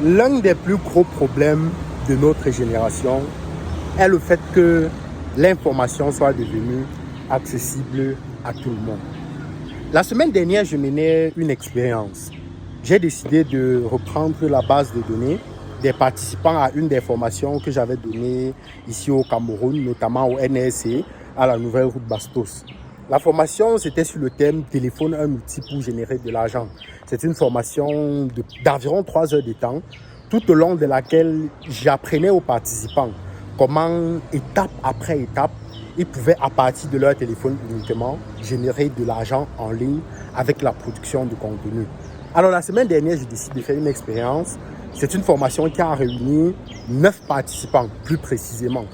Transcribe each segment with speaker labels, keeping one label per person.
Speaker 1: L'un des plus gros problèmes de notre génération est le fait que l'information soit devenue accessible à tout le monde. La semaine dernière, je menais une expérience. J'ai décidé de reprendre la base de données des participants à une des formations que j'avais données ici au Cameroun, notamment au NSC, à la nouvelle route Bastos. La formation, c'était sur le thème « Téléphone, un outil pour générer de l'argent ». C'est une formation d'environ 3 heures de temps, tout au long de laquelle j'apprenais aux participants comment, étape après étape, ils pouvaient, à partir de leur téléphone uniquement, générer de l'argent en ligne avec la production de contenu. Alors, la semaine dernière, j'ai décidé de faire une expérience. C'est une formation qui a réuni 9 participants, plus précisément.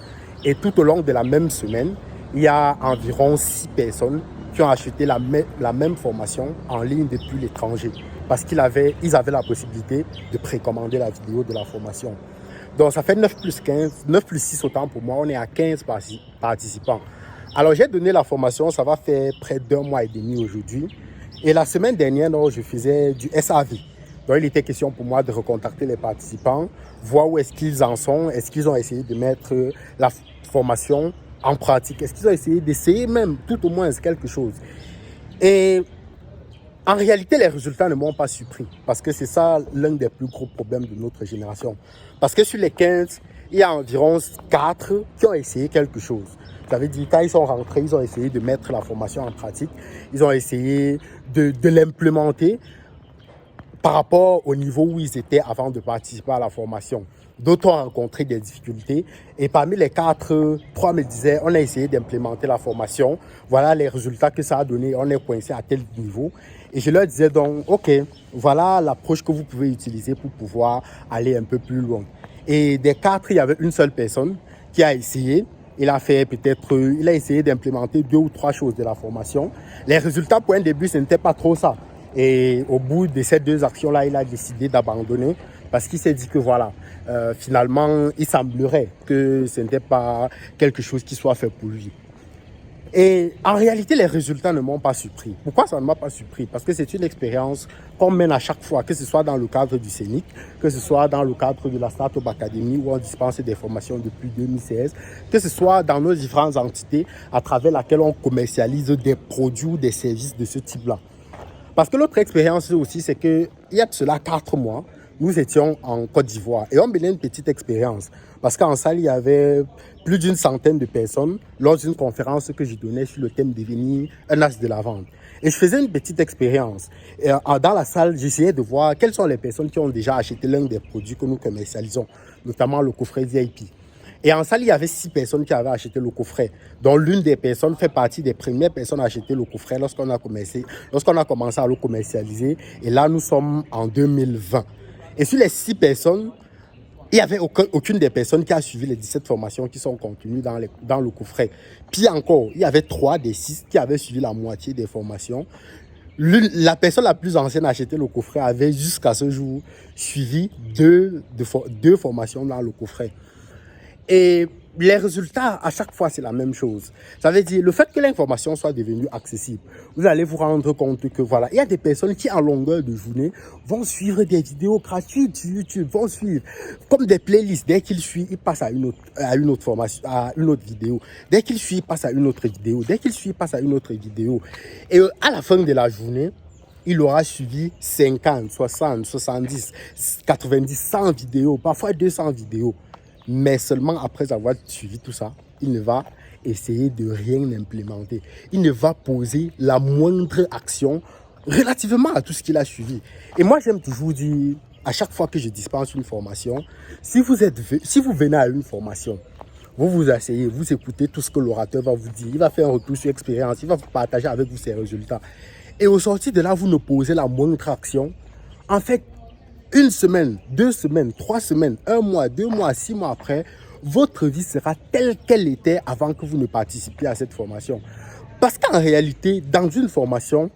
Speaker 1: Et tout au long de la même semaine, il y a environ 6 personnes qui ont acheté la même formation en ligne depuis l'étranger parce qu'ils avaient la possibilité de précommander la vidéo de la formation. Donc, ça fait 9 plus 15, 9 plus 6 autant pour moi. On est à 15 participants. Alors, j'ai donné la formation, ça va faire près d'1 mois et demi aujourd'hui. Et la semaine dernière, je faisais du SAV. Donc, il était question pour moi de recontacter les participants, voir où est-ce qu'ils en sont, est-ce qu'ils ont essayé de mettre la formation en pratique, est-ce qu'ils ont essayé d'essayer même tout au moins quelque chose. Et en réalité, les résultats ne m'ont pas surpris parce que c'est ça l'un des plus gros problèmes de notre génération. Parce que sur les 15, il y a environ 4 qui ont essayé quelque chose. Ça veut dire quand ils sont rentrés, ils ont essayé de mettre la formation en pratique, ils ont essayé de l'implémenter par rapport au niveau où ils étaient avant de participer à la formation. D'autres ont rencontré des difficultés et parmi les 4, 3 me disaient on a essayé d'implémenter la formation, voilà les résultats que ça a donné, on est coincé à tel niveau. Et je leur disais donc ok, voilà l'approche que vous pouvez utiliser pour pouvoir aller un peu plus loin. Et des 4, il y avait une seule personne qui a essayé. Il a essayé d'implémenter 2 ou 3 choses de la formation. Les résultats pour un début, ce n'était pas trop ça. Et au bout de ces 2 actions-là, il a décidé d'abandonner parce qu'il s'est dit que voilà, finalement, il semblerait que ce n'était pas quelque chose qui soit fait pour lui. Et en réalité, les résultats ne m'ont pas surpris. Pourquoi ça ne m'a pas surpris? Parce que c'est une expérience qu'on mène à chaque fois, que ce soit dans le cadre du CENIC, que ce soit dans le cadre de la Startup Academy où on dispense des formations depuis 2016, que ce soit dans nos différentes entités à travers lesquelles on commercialise des produits ou des services de ce type-là. Parce que l'autre expérience aussi, c'est qu'il y a de cela 4 mois, nous étions en Côte d'Ivoire et on menait une petite expérience. Parce qu'en salle, il y avait plus d'une centaine de personnes lors d'une conférence que je donnais sur le thème devenir un as de la vente. Et je faisais une petite expérience. Et dans la salle, j'essayais de voir quelles sont les personnes qui ont déjà acheté l'un des produits que nous commercialisons, notamment le coffret VIP. Et en salle, il y avait 6 personnes qui avaient acheté le coffret, dont l'une des personnes fait partie des premières personnes à acheter le coffret lorsqu'on a commencé à le commercialiser. Et là, nous sommes en 2020. Et sur les 6 personnes, il n'y avait aucune des personnes qui a suivi les 17 formations qui sont contenues dans le coffret. Puis encore, il y avait 3 des 6 qui avaient suivi la moitié des formations. La personne la plus ancienne à acheter le coffret avait jusqu'à ce jour suivi 2 formations dans le coffret. Et les résultats, à chaque fois, c'est la même chose. Ça veut dire, le fait que l'information soit devenue accessible, vous allez vous rendre compte que voilà, il y a des personnes qui, en longueur de journée, vont suivre des vidéos gratuites sur YouTube, vont suivre comme des playlists. Dès qu'ils suivent, ils passent à une autre formation, à une autre vidéo. Dès qu'ils suivent, ils passent à une autre vidéo. Dès qu'ils suivent, ils passent à une autre vidéo. Et à la fin de la journée, il aura suivi 50, 60, 70, 90, 100 vidéos, parfois 200 vidéos. Mais seulement après avoir suivi tout ça, il ne va essayer de rien implémenter. Il ne va poser la moindre action relativement à tout ce qu'il a suivi. Et moi, j'aime toujours dire, à chaque fois que je dispense une formation, si vous venez à une formation, vous vous asseyez, vous écoutez tout ce que l'orateur va vous dire, il va faire un retour sur expérience, il va vous partager avec vous ses résultats. Et au sortir de là, vous ne posez la moindre action. En fait, 1 semaine, 2 semaines, 3 semaines, 1 mois, 2 mois, 6 mois après, votre vie sera telle qu'elle était avant que vous ne participiez à cette formation. Parce qu'en réalité, dans une formation,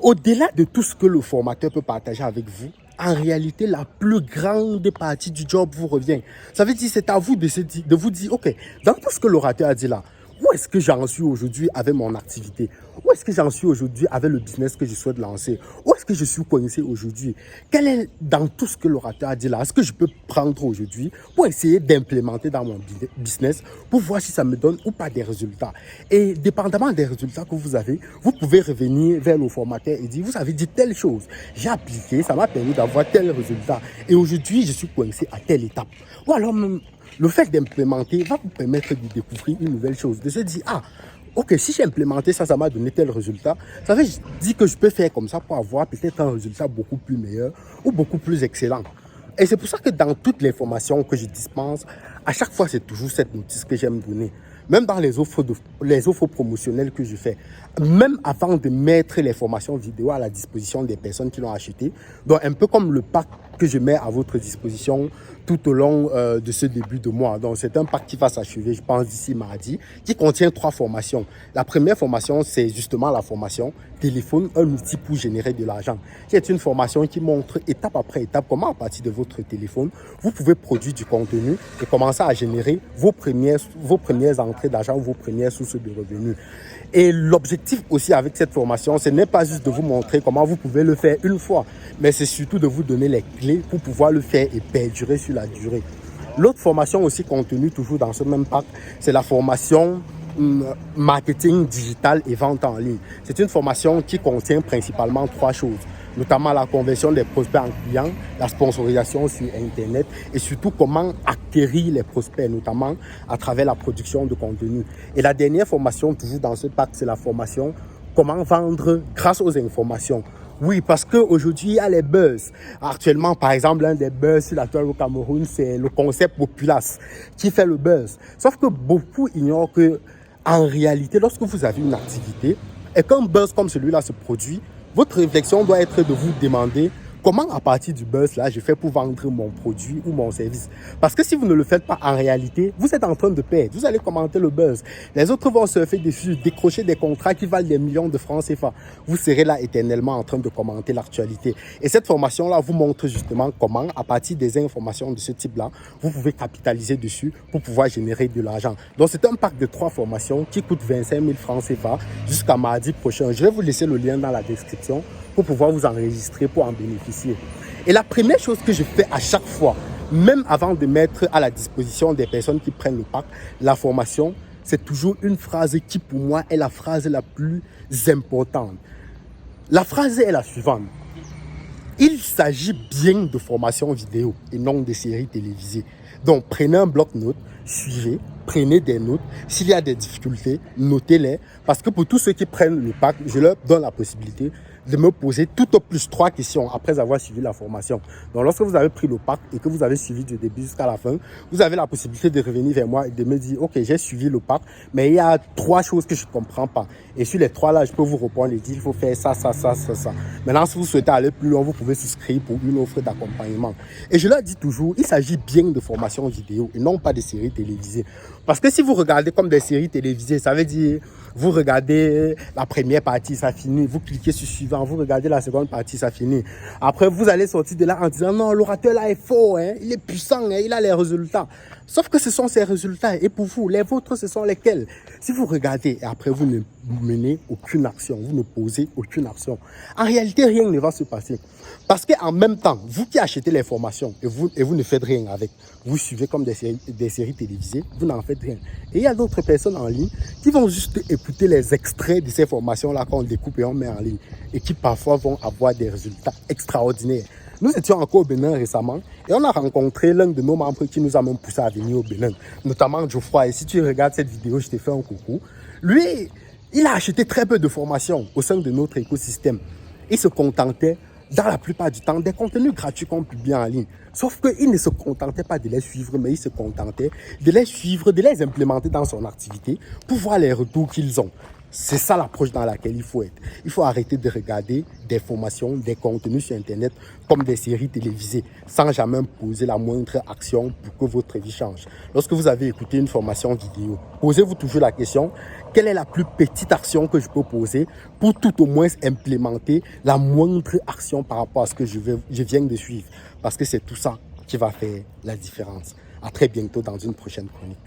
Speaker 1: au-delà de tout ce que le formateur peut partager avec vous, en réalité, la plus grande partie du job vous revient. Ça veut dire, c'est à vous de vous dire, ok, dans tout ce que l'orateur a dit là, où est-ce que j'en suis aujourd'hui avec mon activité? Où est-ce que j'en suis aujourd'hui avec le business que je souhaite lancer? Où est-ce que je suis coincé aujourd'hui? Quel est, dans tout ce que l'orateur a dit là, ce que je peux prendre aujourd'hui pour essayer d'implémenter dans mon business pour voir si ça me donne ou pas des résultats? Et dépendamment des résultats que vous avez, vous pouvez revenir vers le formateur et dire, vous avez dit telle chose, j'ai appliqué, ça m'a permis d'avoir tel résultat. Et aujourd'hui, je suis coincé à telle étape. Ou alors même, le fait d'implémenter va vous permettre de découvrir une nouvelle chose, de se dire, ah, ok, si j'ai implémenté ça, ça m'a donné tel résultat, ça veut dire que je peux faire comme ça pour avoir peut-être un résultat beaucoup plus meilleur ou beaucoup plus excellent. Et c'est pour ça que dans toutes les formations que je dispense, à chaque fois, c'est toujours cette notice que j'aime donner. Même dans les offres promotionnelles que je fais, même avant de mettre les formations vidéo à la disposition des personnes qui l'ont acheté, donc un peu comme le pack que je mets à votre disposition tout au long de ce début de mois. Donc, c'est un pack qui va s'achever, je pense, d'ici mardi, qui contient 3 formations. La première formation, c'est justement la formation téléphone, un outil pour générer de l'argent, qui est une formation qui montre étape après étape comment, à partir de votre téléphone, vous pouvez produire du contenu et commencer à générer vos premières entrées d'argent, vos premières sources de revenus. Et l'objectif aussi avec cette formation, ce n'est pas juste de vous montrer comment vous pouvez le faire une fois, mais c'est surtout de vous donner les clés pour pouvoir le faire et perdurer sur la durée. L'autre formation aussi contenue toujours dans ce même pack, c'est la formation marketing digital et vente en ligne. C'est une formation qui contient principalement 3 choses, notamment la conversion des prospects en clients, la sponsorisation sur Internet et surtout comment acquérir les prospects, notamment à travers la production de contenu. Et la dernière formation, toujours dans ce pack, c'est la formation comment vendre grâce aux informations. Oui, parce qu'aujourd'hui, il y a les buzz. Actuellement, par exemple, l'un des buzz sur la toile au Cameroun, c'est le concept Populace qui fait le buzz. Sauf que beaucoup ignorent que, en réalité, lorsque vous avez une activité et qu'un buzz comme celui-là se produit, votre réflexion doit être de vous demander comment, à partir du buzz là, je fais pour vendre mon produit ou mon service. Parce que si vous ne le faites pas en réalité, vous êtes en train de perdre. Vous allez commenter le buzz. Les autres vont surfer dessus, décrocher des contrats qui valent des millions de francs CFA. Vous serez là éternellement en train de commenter l'actualité. Et cette formation-là vous montre justement comment, à partir des informations de ce type-là, vous pouvez capitaliser dessus pour pouvoir générer de l'argent. Donc, c'est un pack de 3 formations qui coûte 25 000 francs CFA jusqu'à mardi prochain. Je vais vous laisser le lien dans la description pour pouvoir vous enregistrer, pour en bénéficier. Et la première chose que je fais à chaque fois, même avant de mettre à la disposition des personnes qui prennent le pack, la formation, c'est toujours une phrase qui pour moi est la phrase la plus importante. La phrase est la suivante. Il s'agit bien de formation vidéo et non de séries télévisées. Donc, prenez un bloc-notes, suivez, prenez des notes. S'il y a des difficultés, notez-les. Parce que pour tous ceux qui prennent le pack, je leur donne la possibilité de me poser tout au plus 3 questions après avoir suivi la formation. Donc, lorsque vous avez pris le pack et que vous avez suivi du début jusqu'à la fin, vous avez la possibilité de revenir vers moi et de me dire, OK, j'ai suivi le pack, mais il y a 3 choses que je ne comprends pas. Et sur les 3 là, je peux vous répondre et dire, il faut faire ça, ça, ça, ça, ça. Maintenant, si vous souhaitez aller plus loin, vous pouvez souscrire pour une offre d'accompagnement. Et je leur dis toujours, il s'agit bien de formation vidéo et non pas de séries télévisées. Parce que si vous regardez comme des séries télévisées, ça veut dire, vous regardez la première partie, ça finit. Vous cliquez sur suivant, vous regardez la seconde partie, ça finit. Après, vous allez sortir de là en disant, non, l'orateur là est fort, hein, il est puissant, hein, il a les résultats. Sauf que ce sont ces résultats. Et pour vous, les vôtres, ce sont lesquels? Si vous regardez et après, vous ne menez aucune action, vous ne posez aucune action, en réalité, rien ne va se passer. Parce qu'en même temps, vous qui achetez les formations et vous ne faites rien avec, vous suivez comme des séries télévisées, vous n'en faites rien. Et il y a d'autres personnes en ligne qui vont juste écouter les extraits de ces formations-là qu'on découpe et on met en ligne et qui parfois vont avoir des résultats extraordinaires. Nous étions encore au Bénin récemment et on a rencontré l'un de nos membres qui nous a même poussé à venir au Bénin, notamment Geoffroy. Et si tu regardes cette vidéo, je te fais un coucou. Lui, il a acheté très peu de formations au sein de notre écosystème. Il se contentait, dans la plupart du temps, des contenus gratuits qu'on publie en ligne. Sauf qu'il ne se contentait pas de les suivre, mais il se contentait de les suivre, de les implémenter dans son activité pour voir les retours qu'ils ont. C'est ça l'approche dans laquelle il faut être. Il faut arrêter de regarder des formations, des contenus sur Internet comme des séries télévisées sans jamais poser la moindre action pour que votre vie change. Lorsque vous avez écouté une formation vidéo, posez-vous toujours la question, quelle est la plus petite action que je peux poser pour tout au moins implémenter la moindre action par rapport à ce que je viens de suivre. Parce que c'est tout ça qui va faire la différence. À très bientôt dans une prochaine chronique.